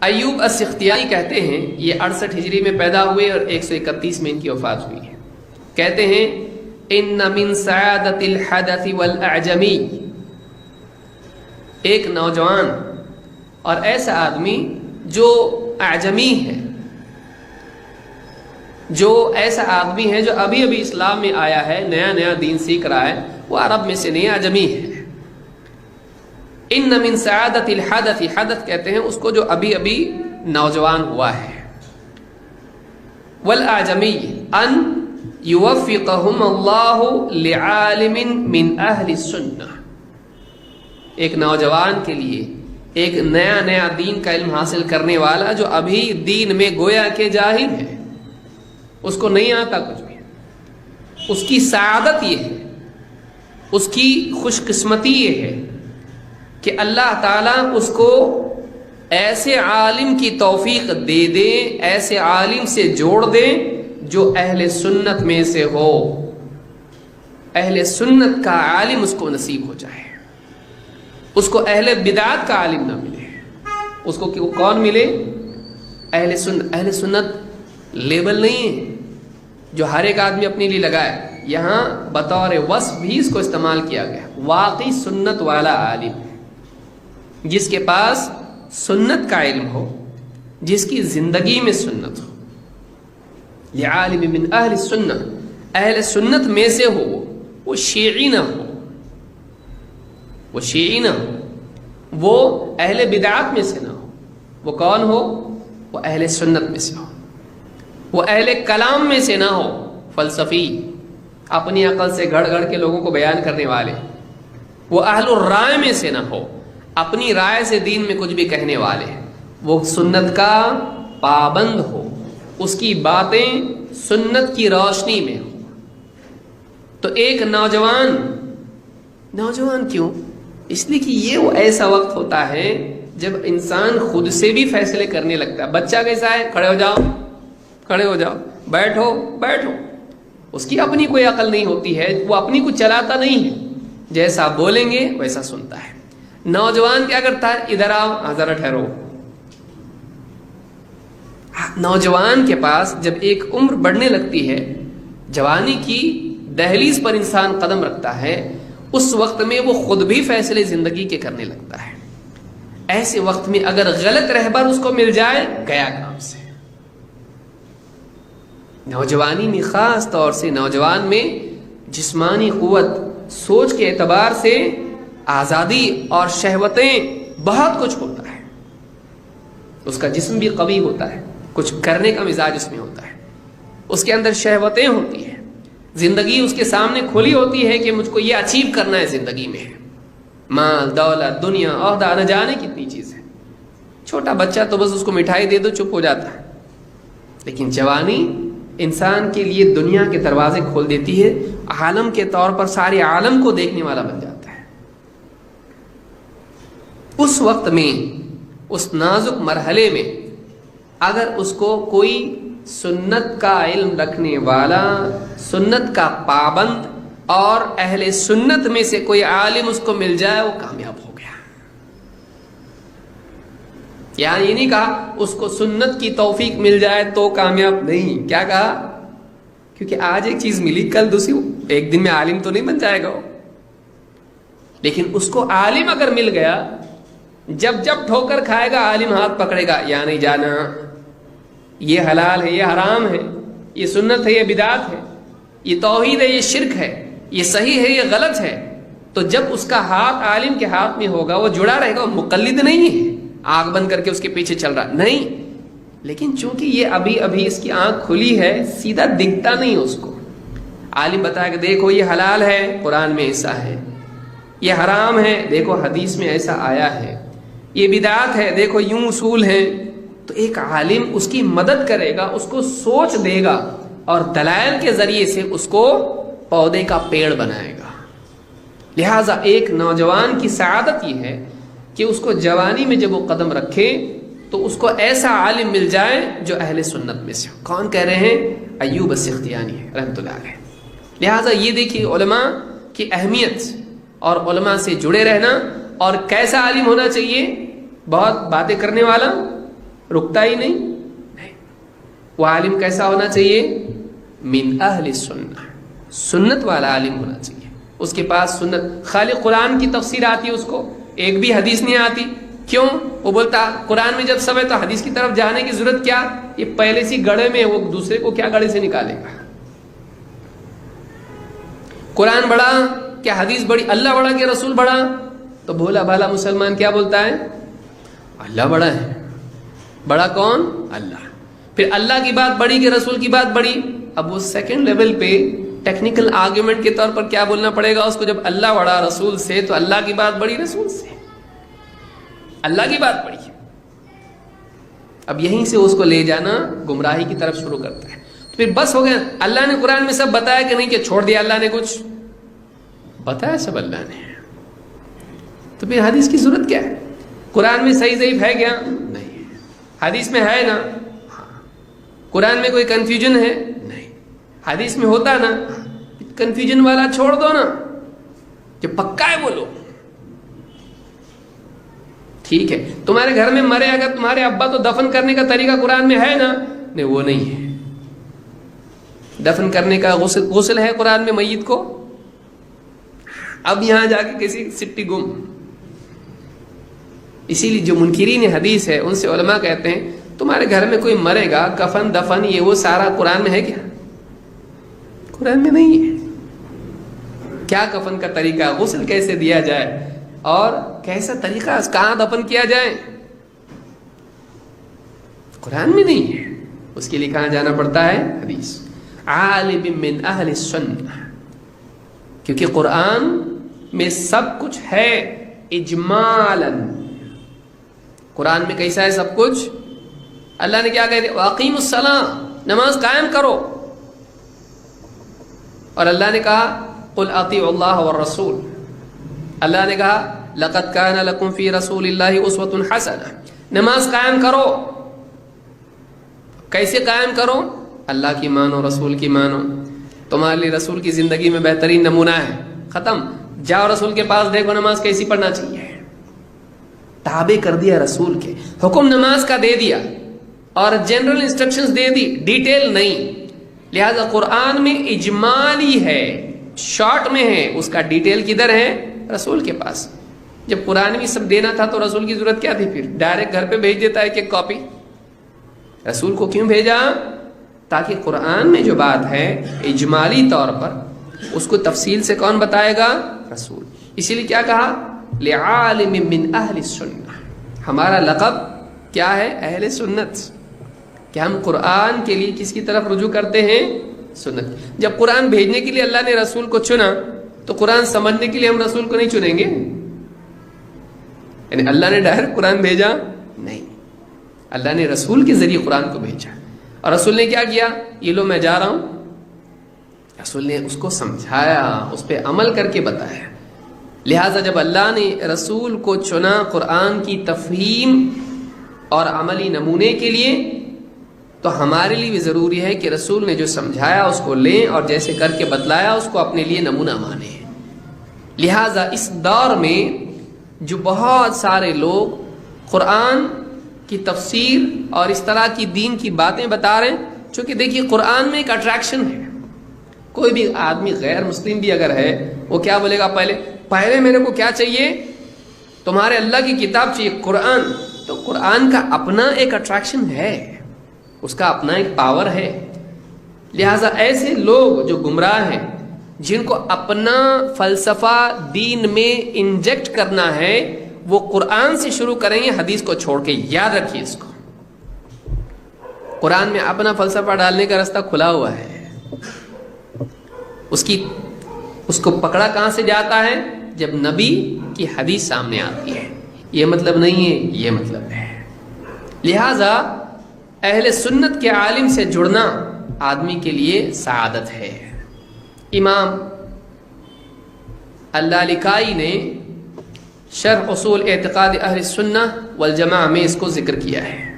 ایوب السختیانی کہتے ہیں، یہ 68 ہجری میں پیدا ہوئے اور 131 میں ان کی وفات ہوئی ہے. کہتے ہیں ان من سعادت الحدث والاعجمی، ایک نوجوان اور ایسا آدمی جو اعجمی ہے، جو ایسا آدمی ہے جو ابھی ابھی اسلام میں آیا ہے، نیا نیا دین سیکھ رہا ہے، وہ عرب میں سے نہیں، اعجمی ہے. ان من سعادت الحدث، حدث کہتے ہیں اس کو جو ابھی ابھی نوجوان ہوا ہے. والاعجمی ان یوفقہم اللہ لعالم من اہل السنہ، ایک نوجوان کے لیے ایک نیا نیا دین کا علم حاصل کرنے والا جو ابھی دین میں گویا کہ جاہل ہے، اس کو نہیں آتا کچھ بھی، اس کی سعادت یہ ہے، اس کی خوش قسمتی یہ ہے کہ اللہ تعالیٰ اس کو ایسے عالم کی توفیق دے دے، ایسے عالم سے جوڑ دے جو اہل سنت میں سے ہو، اہل سنت کا عالم اس کو نصیب ہو جائے، اس کو اہل بدعت کا عالم نہ ملے، اس کو کون ملے؟ اہل سنت. اہل سنت لیبل نہیں ہے جو ہر ایک آدمی اپنے لیے لگائے، یہاں بطور وصف بھی اس کو استعمال کیا گیا. واقعی سنت والا عالم جس کے پاس سنت کا علم ہو، جس کی زندگی میں سنت ہو. لعالم من اہل السنہ، اہل سنت میں سے ہو، وہ شیعی نہ ہو، وہ شیعی نہ ہو، وہ اہل بدعات میں سے نہ ہو. وہ کون ہو؟ وہ اہل سنت میں سے ہو، وہ اہل کلام میں سے نہ ہو، فلسفی اپنی عقل سے گھڑ گھڑ کے لوگوں کو بیان کرنے والے. وہ اہل الرائے میں سے نہ ہو، اپنی رائے سے دین میں کچھ بھی کہنے والے. وہ سنت کا پابند ہو، اس کی باتیں سنت کی روشنی میں ہو. تو ایک نوجوان کیوں؟ اس لیے کہ یہ وہ ایسا وقت ہوتا ہے جب انسان خود سے بھی فیصلے کرنے لگتا ہے. بچہ کیسا ہے؟ کھڑے ہو جاؤ، کھڑے ہو جاؤ، بیٹھو بیٹھو. اس کی اپنی کوئی عقل نہیں ہوتی ہے، وہ اپنی کو چلاتا نہیں ہے، جیسا بولیں گے ویسا سنتا ہے. نوجوان کیا کرتا ہے؟ ادھر آؤ، ذرا ٹھہرو. نوجوان کے پاس جب ایک عمر بڑھنے لگتی ہے، جوانی کی دہلیز پر انسان قدم رکھتا ہے، اس وقت میں وہ خود بھی فیصلے زندگی کے کرنے لگتا ہے. ایسے وقت میں اگر غلط رہبر اس کو مل جائے، گیا کام سے. نوجوانی میں خاص طور سے نوجوان میں جسمانی قوت، سوچ کے اعتبار سے آزادی اور شہوتیں بہت کچھ ہوتا ہے. اس کا جسم بھی قوی ہوتا ہے، کچھ کرنے کا مزاج اس میں ہوتا ہے، اس کے اندر شہوتیں ہوتی ہیں، زندگی اس کے سامنے کھلی ہوتی ہے کہ مجھ کو یہ اچیو کرنا ہے زندگی میں، مال دولت دنیا عہدہ، نہ جانے کتنی چیزیں. چھوٹا بچہ تو بس اس کو مٹھائی دے دو چپ ہو جاتا ہے، لیکن جوانی انسان کے لیے دنیا کے دروازے کھول دیتی ہے، عالم کے طور پر سارے عالم کو دیکھنے والا بن جاتا ہے. اس وقت میں، اس نازک مرحلے میں اگر اس کو کوئی سنت کا علم رکھنے والا، سنت کا پابند اور اہل سنت میں سے کوئی عالم اس کو مل جائے، وہ کامیاب ہو گیا. یہاں یہ نہیں کہا اس کو سنت کی توفیق مل جائے تو کامیاب، نہیں. کیا کہا؟ کیونکہ آج ایک چیز ملی، کل دوسری. ایک دن میں عالم تو نہیں بن جائے گا وہ، لیکن اس کو عالم اگر مل گیا، جب جب ٹھوکر کھائے گا عالم ہاتھ پکڑے گا، یا نہیں جانا، یہ حلال ہے، یہ حرام ہے، یہ سنت ہے، یہ بدعت ہے، یہ توحید ہے، یہ شرک ہے، یہ صحیح ہے، یہ غلط ہے. تو جب اس کا ہاتھ عالم کے ہاتھ میں ہوگا، وہ جڑا رہے گا. وہ مقلد نہیں ہے، آنکھ بند کر کے اس کے پیچھے چل رہا نہیں، لیکن چونکہ یہ ابھی ابھی اس کی آنکھ کھلی ہے، سیدھا دکھتا نہیں اس کو. عالم بتایا کہ دیکھو یہ حلال ہے، قرآن میں ایسا ہے، یہ حرام ہے، دیکھو حدیث میں ایسا آیا ہے، یہ بدعات ہے، دیکھو یوں اصول ہیں. تو ایک عالم اس کی مدد کرے گا، اس کو سوچ دے گا اور دلائل کے ذریعے سے اس کو پودے کا پیڑ بنائے گا. لہٰذا ایک نوجوان کی سعادت یہ ہے کہ اس کو جوانی میں جب وہ قدم رکھے تو اس کو ایسا عالم مل جائے جو اہل سنت میں سے ہو. کون کہہ رہے ہیں؟ ایوب السختیانی رحمۃ اللہ علیہ. لہٰذا یہ دیکھیے علماء کی اہمیت اور علماء سے جڑے رہنا. اور کیسا عالم ہونا چاہیے؟ بہت باتیں کرنے والا रुकता ही नहीं। वो आलिम कैसा होना चाहिए? मिन अहल सुन्नह, सुन्नत वाला आलिम होना चाहिए। उसके पास सुन्नत, खाली कुरान की तफसीर आती है उसको, एक भी हदीस नहीं आती। क्यों? वो बोलता कुरान में जब सब है तो हदीस की तरफ जाने की जरूरत क्या? ये पहले सी गड़े में, वो दूसरे को क्या गड़े से निकालेगा? कुरान बड़ा क्या हदीस बड़ी, अल्लाह बड़ा क्या रसूल बड़ा? तो भोला भाला मुसलमान क्या बोलता है? अल्लाह बड़ा है। बड़ा कौन? अल्लाह। फिर अल्लाह की बात बड़ी कि रसूल की बात बड़ी? अब वो सेकंड लेवल पे टेक्निकल आर्ग्यूमेंट के तौर पर क्या बोलना पड़ेगा उसको? जब अल्लाह बड़ा रसूल से, तो अल्लाह की बात बड़ी रसूल से, अल्लाह की बात बड़ी। अब यहीं से उसको ले जाना गुमराही की तरफ शुरू करता है। तो फिर बस हो गया, अल्लाह ने कुरान में सब बताया कि नहीं, कि छोड़ दिया अल्लाह ने? कुछ बताया सब अल्लाह ने, तो फिर हदीस की जरूरत क्या है? कुरान में सही ज़ईफ है क्या? नहीं। हदीस में है ना? कुरान में कोई कंफ्यूजन है? नहीं। हदीस में होता ना? कंफ्यूजन वाला छोड़ दो ना, जो पक्का है बोलो। ठीक है, तुम्हारे घर में मरे अगर तुम्हारे अब्बा, तो दफन करने का तरीका कुरान में है ना? नहीं, वो नहीं है। दफन करने का गुस्ल है कुरान में मय्यत को? अब यहां जाके किसी सिट्टी गुम। इसीलिए जो मुनकिरीन हदीस है उनसे उलमा कहते हैं तुम्हारे घर में कोई मरेगा, कफन दफन ये वो सारा कुरान में है क्या? कुरान में नहीं है। क्या कफन का तरीका, गुस्ल कैसे दिया जाए, और कैसा तरीका, कहां दफन किया जाए, कुरान में नहीं है। उसके लिए कहां जाना पड़ता है? हदीस। आलिम मिन अहल सुन्नह, क्योंकि कुरान में सब कुछ है इजमालन। कुरान में कैसा है सब कुछ? अल्लाह ने क्या कहते? वाक़ीमुस्सलाह, नमाज कायम करो। और अल्लाह ने कहा कुल अतीउल्लाह व रसूल। अल्लाह ने कहा लक़द काना लकुम फ़ी रसूलिल्लाहि उस्वतुन हसना, नमाज कायम करो। कैसे कायम करो? अल्लाह की मानो, रसूल की मानो। तुम्हारे लिए रसूल की जिंदगी में बेहतरीन नमूना है, खत्म। जाओ रसूल के पास, देखो नमाज कैसी पढ़ना चाहिए। ताबे कर दिया रसूल के, हुक्म नमाज का दे दिया और जनरल इंस्ट्रक्शंस दे दी, डिटेल नहीं। लिहाजा कुरान में इजमाली है, शॉर्ट में है, उसका डिटेल किधर है? रसूल के पास। जब कुरान में सब देना था तो रसूल की जरूरत क्या थी? फिर डायरेक्ट घर पे भेज देता है कि कॉपी। रसूल को क्यों भेजा? ताकि कुरान में जो बात है इजमाली तौर पर, उसको तफसील से कौन बताएगा? रसूल। इसीलिए क्या कहा? लिआलिम मिन अहल सुन्नह। हमारा लक़ब क्या है? अहले सुन्नत। कि हम कुरान के लिए किसकी तरफ रुजू करते हैं? सुन्नत। जब कुरान भेजने के लिए अल्लाह ने रसूल को चुना, तो कुरान समझने के लिए हम रसूल को नहीं चुनेंगे? यानी अल्लाह ने डायरेक्ट कुरान भेजा नहीं, अल्लाह ने रसूल के जरिए कुरान को भेजा। और रसूल ने क्या किया? ये लो मैं जा रहा हूं, रसूल ने उसको समझाया, उस पर अमल करके बताया। लिहाजा जब अल्लाह ने रसूल को चुना कुरान की तफहीम और अमली नमूने के लिए, तो हमारे लिए भी ज़रूरी है कि रसूल ने जो समझाया उसको लें और जैसे करके बतलाया उसको अपने लिए नमूना माने। लिहाजा इस दौर में जो बहुत सारे लोग कुरान की तफसीर और इस तरह की दीन की बातें बता रहे हैं, चूँकि देखिए कुरान में एक अट्रैक्शन है। कोई भी आदमी गैर मुस्लिम भी अगर है, वो क्या बोलेगा? पहले मेरे को क्या चाहिए? तुम्हारे अल्लाह की किताब चाहिए, कुरान। तो कुरान का अपना एक अट्रैक्शन है, उसका अपना एक पावर है। लिहाजा ऐसे लोग जो गुमराह हैं, जिनको अपना फलसफा दीन में इंजेक्ट करना है, वो कुरान से शुरू करेंगे, हदीस को छोड़ के। याद रखिए इसको, कुरान में अपना फलसफा डालने का रास्ता खुला हुआ है। उसको पकड़ा कहां से जाता है? जब नबी की हदीस सामने आती है। ये मतलब नहीं है, ये मतलब है। लिहाजा अहले सुन्नत के आलिम से जुड़ना आदमी के लिए सआदत है। इमाम अल्लालिकाई ने शरह उसूल एतिकाद अहले सुन्नह वल जमाअह में इसको जिक्र किया है।